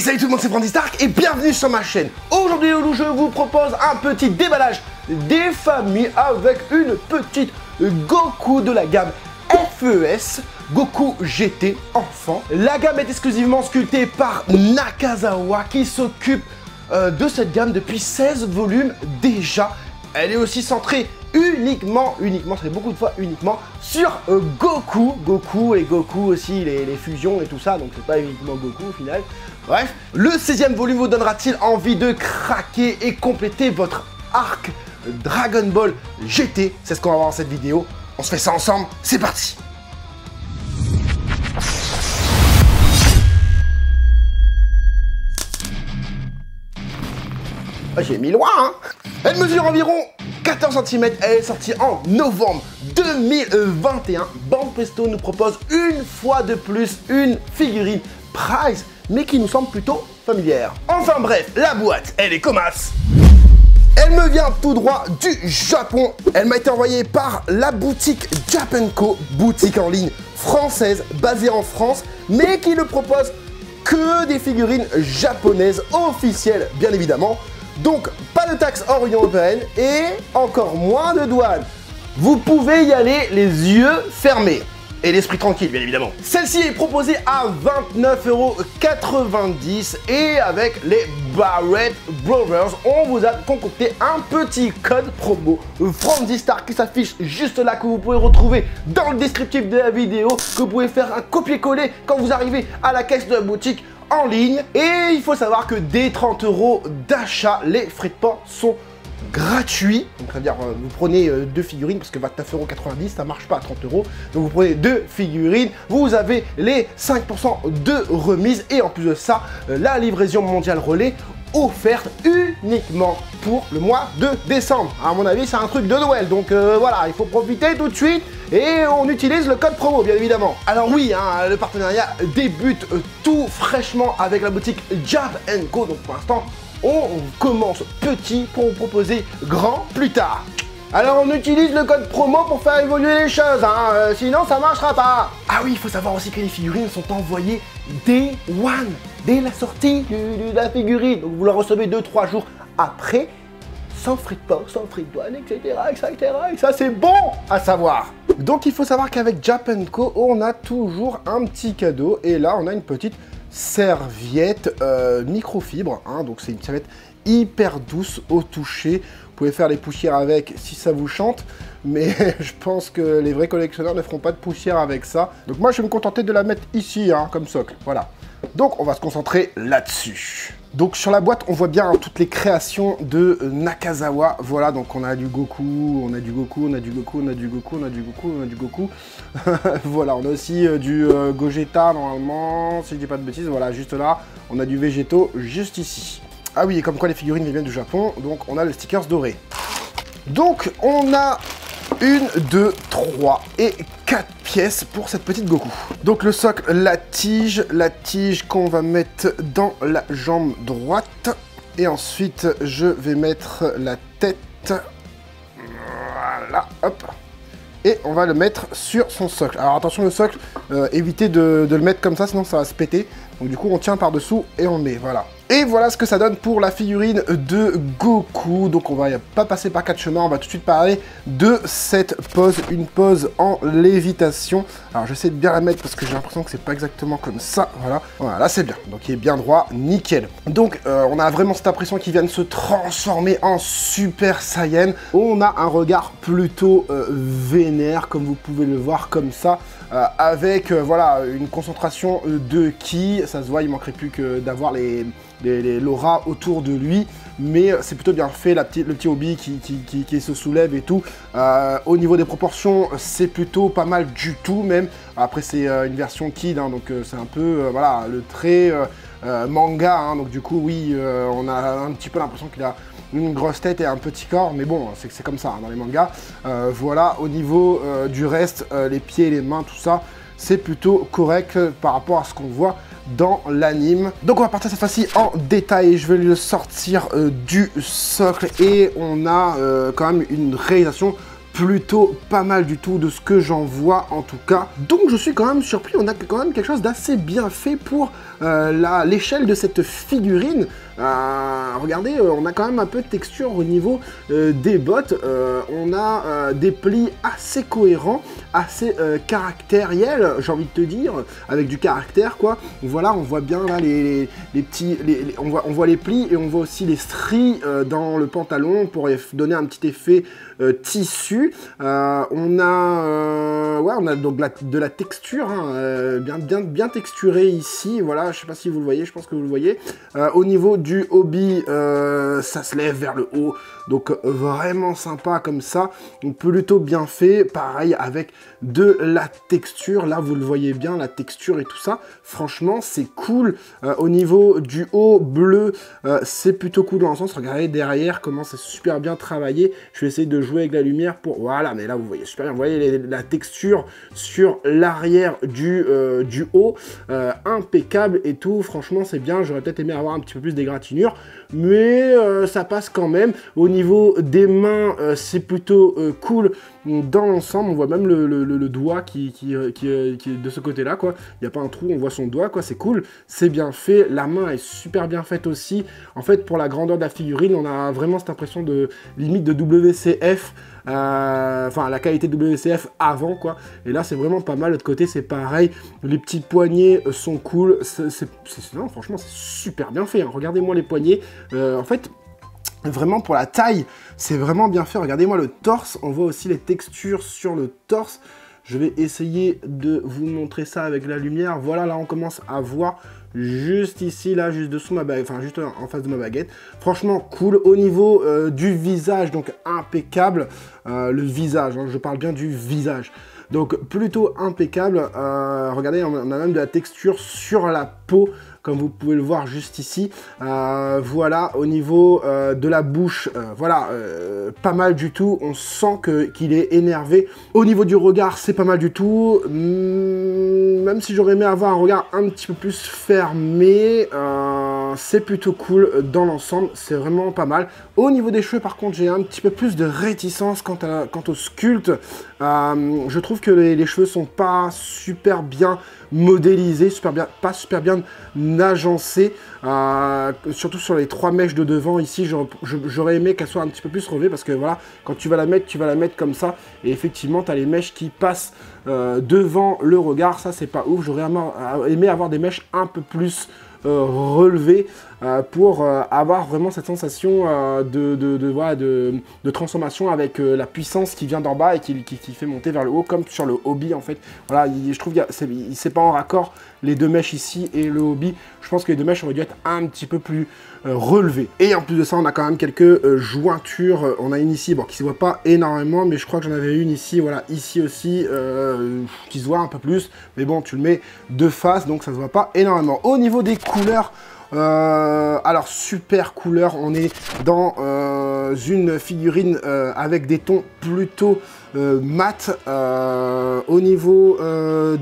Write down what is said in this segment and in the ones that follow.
salut tout le monde, c'est Frandy Stark et bienvenue sur ma chaîne. Aujourd'hui, je vous propose un petit déballage des familles avec une petite Goku de la gamme FES, Goku GT enfant. La gamme est exclusivement sculptée par Nakazawa qui s'occupe de cette gamme depuis 16 volumes déjà. Elle est aussi centrée uniquement, ça fait beaucoup de fois uniquement, sur Goku et Goku aussi, les fusions et tout ça, donc c'est pas uniquement Goku au final. Bref, le 16e volume vous donnera-t-il envie de craquer et compléter votre arc Dragon Ball GT? C'est ce qu'on va voir dans cette vidéo. On se fait ça ensemble, c'est parti! Ah, j'ai mis loin, hein. Elle mesure environ 14 cm, elle est sortie en novembre 2021. Banpresto nous propose une fois de plus une figurine Prize, mais qui nous semble plutôt familière. Enfin bref, la boîte, elle est commasse. Elle me vient tout droit du Japon. Elle m'a été envoyée par la boutique Japanco, boutique en ligne française basée en France, mais qui ne propose que des figurines japonaises officielles, bien évidemment. Donc, pas de taxes hors Union Européenne et encore moins de douane. Vous pouvez y aller les yeux fermés et l'esprit tranquille, bien évidemment. Celle-ci est proposée à 29,90 € et avec les Barrett Brothers, on vous a concocté un petit code promo Frandy Stark qui s'affiche juste là, que vous pouvez retrouver dans le descriptif de la vidéo, que vous pouvez faire un copier-coller quand vous arrivez à la caisse de la boutique en ligne. Et il faut savoir que dès 30 € d'achat, les frais de port sont gratuits. Donc ça veut dire vous prenez deux figurines, parce que 29,90 € ça marche pas à 30 €. Donc vous prenez deux figurines, vous avez les 5% de remise et en plus de ça, la livraison mondiale relais offerte uniquement pour le mois de décembre. À mon avis, c'est un truc de Noël, donc voilà, il faut profiter tout de suite et on utilise le code promo, bien évidemment. Alors oui, hein, le partenariat débute tout fraîchement avec la boutique Japanco, donc pour l'instant, on commence petit pour vous proposer grand plus tard. Alors on utilise le code promo pour faire évoluer les choses, hein, sinon ça marchera pas. Ah oui, il faut savoir aussi que les figurines sont envoyées dès la sortie de la figurine. Donc vous la recevez 2-3 jours après, sans frais de port, sans frais de douane, etc. Et ça c'est bon à savoir. Donc il faut savoir qu'avec Japanco, on a toujours un petit cadeau. Et là on a une petite serviette microfibre, hein, donc c'est une serviette hyper douce au toucher. Vous pouvez faire les poussières avec si ça vous chante, mais je pense que les vrais collectionneurs ne feront pas de poussière avec ça. Donc moi je vais me contenter de la mettre ici, hein, comme socle, voilà. Donc on va se concentrer là-dessus. Donc sur la boîte, on voit bien toutes les créations de Nakazawa. Voilà, donc on a du Goku, on a du Goku, on a du Goku, on a du Goku, on a du Goku, on a du Goku. Voilà, on a aussi du Gogeta normalement, si je dis pas de bêtises. Voilà, juste là, on a du Végéto juste ici. Ah oui, et comme quoi les figurines viennent du Japon, donc on a le stickers doré. Donc on a 1, 2, 3 et 4 pièces pour cette petite Goku. Donc le socle, la tige qu'on va mettre dans la jambe droite. Et ensuite, je vais mettre la tête. Voilà, hop. Et on va le mettre sur son socle. Alors attention, le socle, évitez de le mettre comme ça, sinon ça va se péter. Donc du coup, on tient par-dessous et on met, voilà. Et voilà ce que ça donne pour la figurine de Goku. Donc on va pas passer par 4 chemins, on va tout de suite parler de cette pose, une pose en lévitation. Alors j'essaie de bien la mettre parce que j'ai l'impression que c'est pas exactement comme ça, voilà. Voilà, là c'est bien, donc il est bien droit, nickel. Donc on a vraiment cette impression qu'il vient de se transformer en Super Saiyan. On a un regard plutôt vénère, comme vous pouvez le voir comme ça. Avec voilà, une concentration de ki, ça se voit, il manquerait plus que d'avoir l'aura autour de lui, mais c'est plutôt bien fait, le petit Obi qui se soulève et tout. Au niveau des proportions, c'est plutôt pas mal du tout même. Après c'est une version kid, hein, donc c'est un peu voilà, le trait manga, hein, donc du coup oui, on a un petit peu l'impression qu'il a une grosse tête et un petit corps, mais bon, c'est comme ça hein, dans les mangas. Voilà, au niveau du reste, les pieds, les mains, tout ça, c'est plutôt correct par rapport à ce qu'on voit dans l'anime. Donc on va partir cette fois-ci en détail. Je vais le sortir du socle et on a quand même une réalisation plutôt pas mal du tout de ce que j'en vois en tout cas. Donc je suis quand même surpris, on a quand même quelque chose d'assez bien fait pour l'échelle de cette figurine. Regardez, on a quand même un peu de texture au niveau des bottes. On a des plis assez cohérents, assez caractériels, j'ai envie de te dire, avec du caractère quoi. Voilà, on voit bien là les petits, on voit les plis et on voit aussi les stries dans le pantalon pour donner un petit effet tissu. On a donc de la texture, hein, bien texturée ici. Voilà, je sais pas si vous le voyez, je pense que vous le voyez. Au niveau du hobby, ça se lève vers le haut, donc vraiment sympa comme ça, donc plutôt bien fait. Pareil avec de la texture, là vous le voyez bien, la texture et tout ça. Franchement, c'est cool. Au niveau du haut bleu, c'est plutôt cool dans le sens. Regardez derrière comment c'est super bien travaillé. Je vais essayer de jouer avec la lumière pour... Voilà, mais là, vous voyez super bien. Vous voyez la texture sur l'arrière du haut. Impeccable et tout. Franchement, c'est bien. J'aurais peut-être aimé avoir un petit peu plus d'égratignure. Mais ça passe quand même. Au niveau des mains, c'est plutôt cool dans l'ensemble. On voit même le doigt qui est de ce côté-là, quoi. Il n'y a pas un trou, on voit son doigt, quoi. C'est cool. C'est bien fait. La main est super bien faite aussi. En fait, pour la grandeur de la figurine, on a vraiment cette impression de limite de WCF. Enfin, la qualité WCF avant, quoi. Et là, c'est vraiment pas mal. De l'autre côté, c'est pareil. Les petits poignets sont cool. Non, franchement, c'est super bien fait, hein. Regardez-moi les poignets. En fait... Vraiment pour la taille, c'est vraiment bien fait. Regardez-moi le torse, on voit aussi les textures sur le torse. Je vais essayer de vous montrer ça avec la lumière. Voilà, là on commence à voir juste ici, là, juste dessous ma baguette, enfin juste en face de ma baguette. Franchement cool. Au niveau du visage, donc impeccable. Le visage, hein, je parle bien du visage. Donc plutôt impeccable. Regardez, on a même de la texture sur la peau, comme vous pouvez le voir juste ici. Voilà, au niveau de la bouche, voilà, pas mal du tout. On sent qu'il est énervé. Au niveau du regard, c'est pas mal du tout. Même si j'aurais aimé avoir un regard un petit peu plus fermé, c'est plutôt cool dans l'ensemble. C'est vraiment pas mal. Au niveau des cheveux, par contre, j'ai un petit peu plus de réticence quant au sculpte. Je trouve que les cheveux sont pas super bien modélisés, pas super bien agencés, surtout sur les 3 mèches de devant ici. J'aurais aimé qu'elle soit un petit peu plus relevée parce que voilà, quand tu vas la mettre comme ça et effectivement tu as les mèches qui passent devant le regard. Ça c'est pas ouf. J'aurais aimé avoir des mèches un peu plus relevées pour avoir vraiment cette sensation de transformation avec la puissance qui vient d'en bas et qui fait monter vers le haut, comme sur le hobby en fait. Voilà, je trouve c'est pas en raccord les deux mèches ici et le hobby. Je pense que les deux mèches auraient dû être un petit peu plus relevées. Et en plus de ça, on a quand même quelques jointures. On a une ici, bon, qui se voit pas énormément, mais je crois que j'en avais une ici, voilà, ici aussi, qui se voit un peu plus. Mais bon, tu le mets de face, donc ça se voit pas énormément. Au niveau des couleurs, alors super couleur, on est dans une figurine avec des tons plutôt mat. Au niveau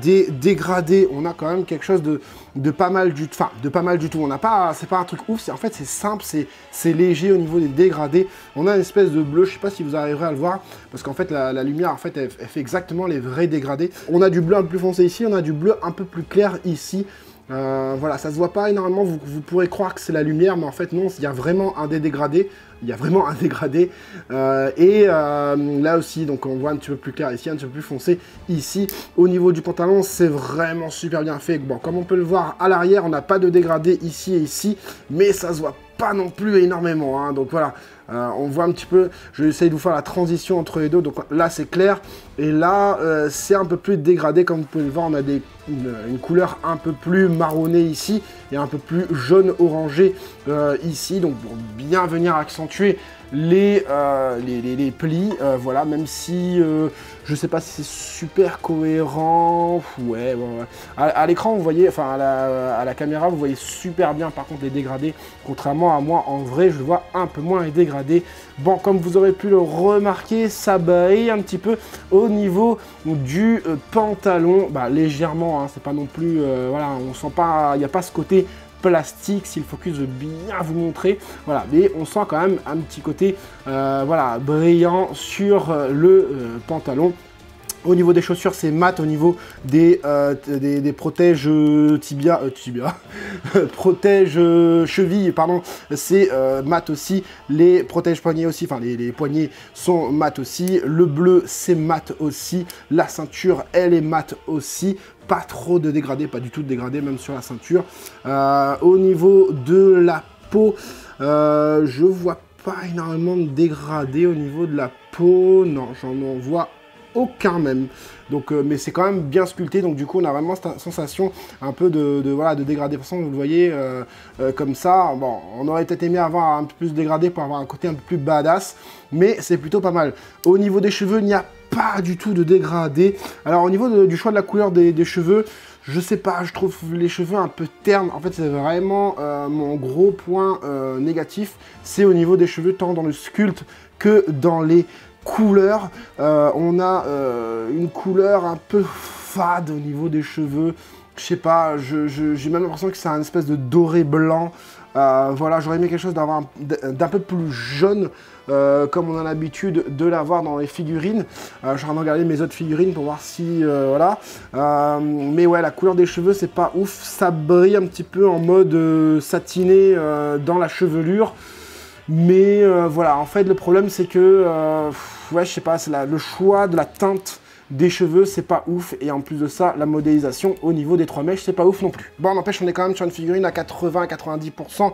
des dégradés, on a quand même quelque chose de pas mal du tout. On n'a pas, c'est pas un truc ouf, en fait c'est simple, c'est léger au niveau des dégradés. On a une espèce de bleu, je sais pas si vous arriverez à le voir, parce qu'en fait la lumière en fait elle fait exactement les vrais dégradés. On a du bleu un peu plus foncé ici, on a du bleu un peu plus clair ici. Voilà, ça se voit pas énormément, vous pourrez croire que c'est la lumière, mais en fait non, il y a vraiment un dégradé. Il y a vraiment un dégradé. Là aussi, donc on voit un petit peu plus clair ici, un petit peu plus foncé ici. Au niveau du pantalon, c'est vraiment super bien fait. Bon, comme on peut le voir à l'arrière, on n'a pas de dégradé ici et ici, mais ça se voit pas non plus énormément, hein. Donc voilà, on voit un petit peu, je vais essayer de vous faire la transition entre les deux. Donc là c'est clair, et là c'est un peu plus dégradé. Comme vous pouvez le voir, on a une couleur un peu plus marronnée ici, et un peu plus jaune orangé ici, donc pour bien venir accentuer les plis, voilà, même si je sais pas si c'est super cohérent. Ouais. À l'écran vous voyez, enfin à la caméra vous voyez super bien par contre les dégradés, contrairement à moi en vrai je le vois un peu moins les dégradés. Bon, comme vous aurez pu le remarquer, ça brille un petit peu au niveau du pantalon, bah, légèrement, hein, c'est pas non plus, voilà, on sent pas, il n'y a pas ce côté plastique, si le focus veut bien vous montrer, voilà, mais on sent quand même un petit côté voilà, brillant sur le pantalon. Au niveau des chaussures, c'est mat. Au niveau des protèges protèges chevilles, pardon, c'est mat aussi. Les protèges poignets aussi, enfin les poignets sont mat aussi. Le bleu, c'est mat aussi. La ceinture, elle est mat aussi. Pas trop de dégradé, pas du tout de dégradé, même sur la ceinture. Au niveau de la peau, je vois pas énormément de dégradé au niveau de la peau. Non, j'en vois aucun même. Donc, mais c'est quand même bien sculpté, donc du coup on a vraiment cette sensation un peu voilà, de dégradé. De toute façon, vous le voyez comme ça, bon, on aurait peut-être aimé avoir un peu plus dégradé pour avoir un côté un peu plus badass, mais c'est plutôt pas mal. Au niveau des cheveux, il n'y a pas du tout de dégradé. Alors au niveau du choix de la couleur des cheveux, je sais pas, je trouve les cheveux un peu ternes. En fait, c'est vraiment mon gros point négatif, c'est au niveau des cheveux, tant dans le sculpte que dans les couleurs. On a une couleur un peu fade au niveau des cheveux. Je sais pas, j'ai même l'impression que c'est un espèce de doré blanc. Voilà, j'aurais aimé quelque chose d'un peu plus jaune, comme on a l'habitude de l'avoir dans les figurines. Je suis en train de regarder mes autres figurines pour voir si, voilà. Mais ouais, la couleur des cheveux, c'est pas ouf. Ça brille un petit peu en mode satiné dans la chevelure. Mais voilà, en fait, le problème, c'est que, ouais, je sais pas, c'est le choix de la teinte des cheveux, c'est pas ouf. Et en plus de ça, la modélisation au niveau des 3 mèches, c'est pas ouf non plus. Bon, n'empêche, on est quand même sur une figurine à 80-90%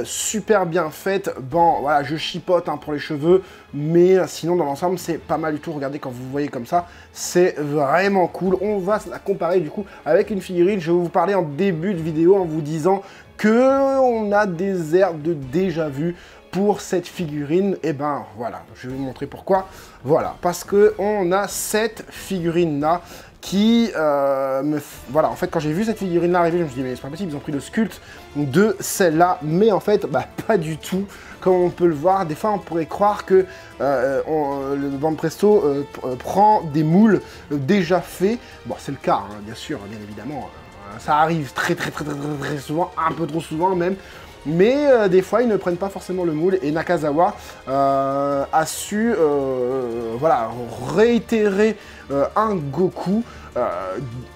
super bien faite. Bon, voilà, je chipote hein, pour les cheveux, mais sinon, dans l'ensemble, c'est pas mal du tout. Regardez, quand vous voyez comme ça, c'est vraiment cool. On va la comparer du coup avec une figurine. Je vais vous parler en début de vidéo en vous disant que on a des airs de déjà vu pour cette figurine. Et ben voilà, je vais vous montrer pourquoi. Voilà, parce que on a cette figurine là qui voilà, en fait, quand j'ai vu cette figurine là arriver, je me suis dit mais c'est pas possible, ils ont pris le sculpte de celle-là, mais en fait bah pas du tout. Comme on peut le voir, des fois on pourrait croire que le Banpresto prend des moules déjà faits. Bon, c'est le cas hein, bien sûr, bien évidemment, ça arrive très souvent, un peu trop souvent même. Mais des fois, ils ne prennent pas forcément le moule. Et Nakazawa a su voilà, réitérer un Goku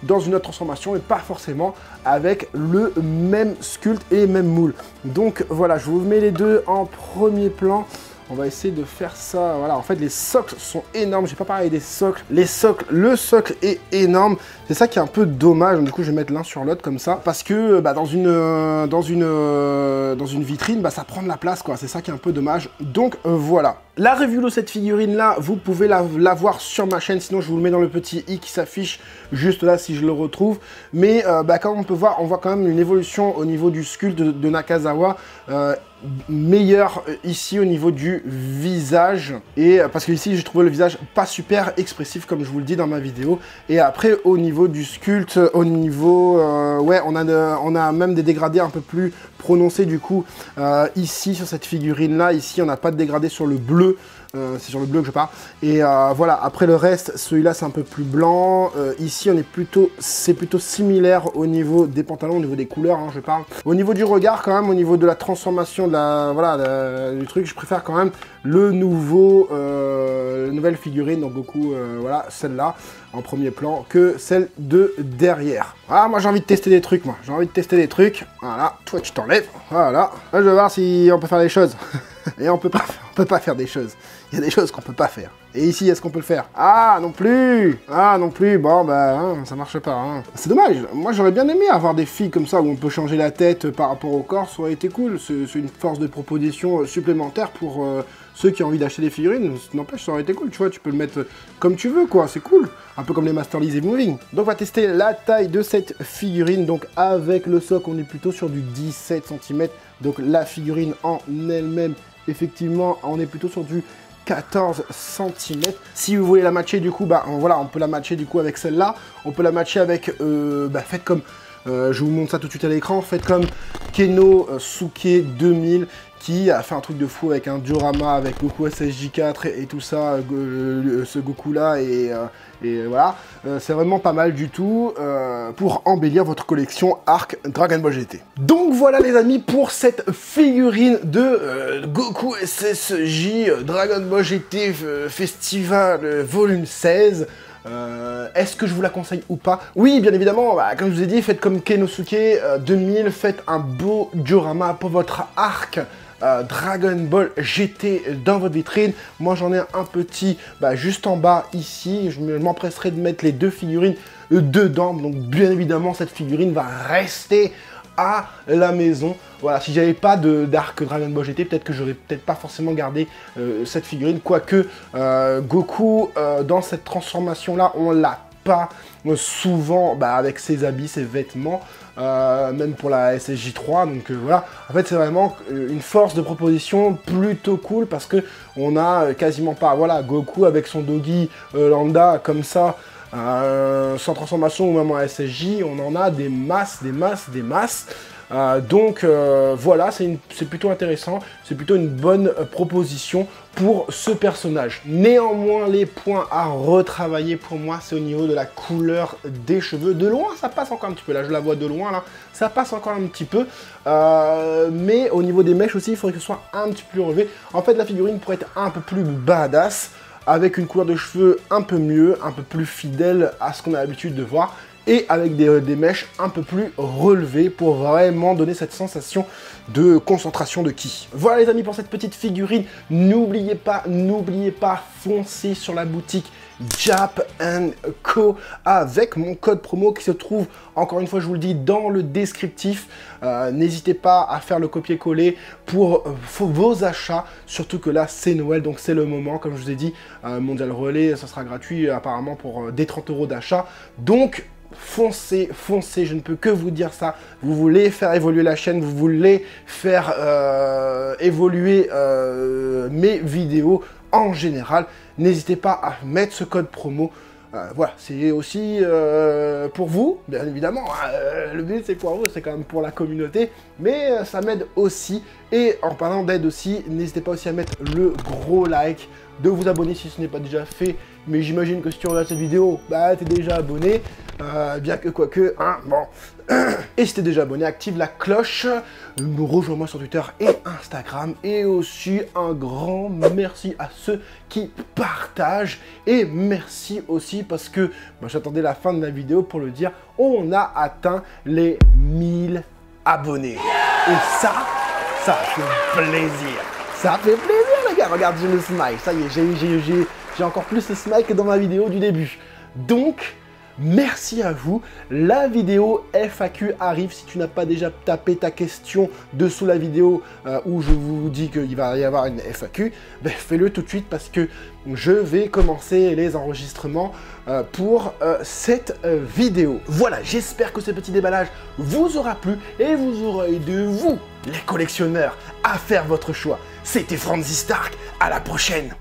dans une autre transformation, et pas forcément avec le même sculpte et les mêmes moules. Donc voilà, je vous mets les deux en premier plan. On va essayer de faire ça. Voilà, en fait, les socles sont énormes. J'ai pas parlé des socles. Les socles, le socle est énorme. C'est ça qui est un peu dommage. Du coup, je vais mettre l'un sur l'autre comme ça, parce que bah, dans une vitrine, bah, ça prend de la place, quoi. C'est ça qui est un peu dommage. Donc voilà. La review de cette figurine là, vous pouvez la voir sur ma chaîne. Sinon, je vous le mets dans le petit i qui s'affiche juste là si je le retrouve. Mais bah, comme on peut voir, on voit quand même une évolution au niveau du sculpte de Nakazawa. Meilleur ici au niveau du visage, et parce que ici j'ai trouvé le visage pas super expressif comme je vous le dis dans ma vidéo. Et après au niveau du sculpte, au niveau ouais, on a même des dégradés un peu plus prononcés du coup ici sur cette figurine là. Ici on n'a pas de dégradé sur le bleu. C'est sur le bleu que je parle. Et voilà, après le reste, celui-là c'est un peu plus blanc. Ici c'est plutôt similaire au niveau des pantalons, au niveau des couleurs, hein, je parle. Au niveau du regard quand même, au niveau de la transformation du truc, je préfère quand même le nouvelle figurine, donc Goku, voilà, celle-là, en premier plan, que celle de derrière. Ah, moi j'ai envie de tester des trucs, Voilà, toi tu t'enlèves, voilà. Là, je vais voir si on peut faire des choses. Et on peut pas faire des choses. Il y a des choses qu'on peut pas faire. Et ici, est-ce qu'on peut le faire? Ah, non plus. Ah, non plus. Bon, bah, hein, ça marche pas. Hein. C'est dommage. Moi, j'aurais bien aimé avoir des filles comme ça où on peut changer la tête par rapport au corps. Ça aurait été cool. C'est une force de proposition supplémentaire pour ceux qui ont envie d'acheter des figurines. N'empêche, ça aurait été cool. Tu vois, tu peux le mettre comme tu veux, quoi. C'est cool. Un peu comme les Master Lease et Moving. Donc, on va tester la taille de cette figurine. Donc, avec le socle, on est plutôt sur du 17 cm. Donc, la figurine en elle-même, effectivement, on est plutôt sur du 14 cm. Si vous voulez la matcher du coup, bah voilà, on peut la matcher du coup avec celle-là. On peut la matcher avec, faites comme, je vous montre ça tout de suite à l'écran, faites comme Keno Suke 2000, qui a fait un truc de fou avec un diorama avec Goku SSJ4 et tout ça, ce Goku là et voilà, c'est vraiment pas mal du tout pour embellir votre collection Arc Dragon Ball GT. Donc voilà les amis pour cette figurine de Goku SSJ Dragon Ball GT Festival volume 16. Est-ce que je vous la conseille ou pas? Oui, bien évidemment, bah, comme je vous ai dit, faites comme Kenosuke 2000, faites un beau diorama pour votre arc Dragon Ball GT dans votre vitrine. Moi j'en ai un petit juste en bas ici, je m'empresserai de mettre les deux figurines dedans, donc bien évidemment cette figurine va rester à la maison. Voilà, si j'avais pas d'arc Dragon Ball GT, peut-être que j'aurais peut-être pas forcément gardé cette figurine, quoique Goku dans cette transformation là on l'a pas souvent avec ses habits, ses vêtements, même pour la SSJ3, donc voilà, en fait c'est vraiment une force de proposition plutôt cool parce que on a quasiment pas, voilà, Goku avec son doggy lambda comme ça, sans transformation ou même en SSJ, on en a des masses. Donc voilà, c'est plutôt intéressant, c'est plutôt une bonne proposition pour ce personnage. Néanmoins, les points à retravailler pour moi, c'est au niveau de la couleur des cheveux. De loin, ça passe encore un petit peu, là je la vois de loin, là, ça passe encore un petit peu. Mais au niveau des mèches aussi, il faudrait que ce soit un petit peu plus relevé. En fait, la figurine pourrait être un peu plus badass, avec une couleur de cheveux un peu mieux, un peu plus fidèle à ce qu'on a l'habitude de voir, et avec des mèches un peu plus relevées pour vraiment donner cette sensation de concentration de ki. Voilà les amis pour cette petite figurine. N'oubliez pas, foncez sur la boutique Jap & Co avec mon code promo qui se trouve, encore une fois je vous le dis, dans le descriptif. N'hésitez pas à faire le copier-coller pour vos achats, surtout que là c'est Noël, donc c'est le moment, comme je vous ai dit, Mondial Relais, ça sera gratuit apparemment pour des 30 € d'achat, donc foncez, je ne peux que vous dire ça. Vous voulez faire évoluer la chaîne, vous voulez faire évoluer mes vidéos en général, n'hésitez pas à mettre ce code promo. Voilà, c'est aussi pour vous, bien évidemment, le but c'est pour vous, c'est quand même pour la communauté, mais ça m'aide aussi, et en parlant d'aide aussi, n'hésitez pas aussi à mettre le gros like, de vous abonner si ce n'est pas déjà fait, mais j'imagine que si tu regardes cette vidéo, t'es déjà abonné, bien que quoique, hein, bon. Et si t'es déjà abonné, active la cloche, rejoins-moi sur Twitter et Instagram, et aussi un grand merci à ceux qui partagent, et merci aussi parce que j'attendais la fin de la vidéo pour le dire, on a atteint les 1000 abonnés. Et ça fait plaisir. Ça fait plaisir les gars, regarde, j'ai le smile, ça y est, j'ai encore plus le smile que dans ma vidéo du début. Donc, merci à vous. La vidéo FAQ arrive. Si tu n'as pas déjà tapé ta question dessous la vidéo où je vous dis qu'il va y avoir une FAQ, fais-le tout de suite parce que je vais commencer les enregistrements pour cette vidéo. Voilà, j'espère que ce petit déballage vous aura plu et vous aura aidé, vous, les collectionneurs, à faire votre choix. C'était Franzy Stark, à la prochaine.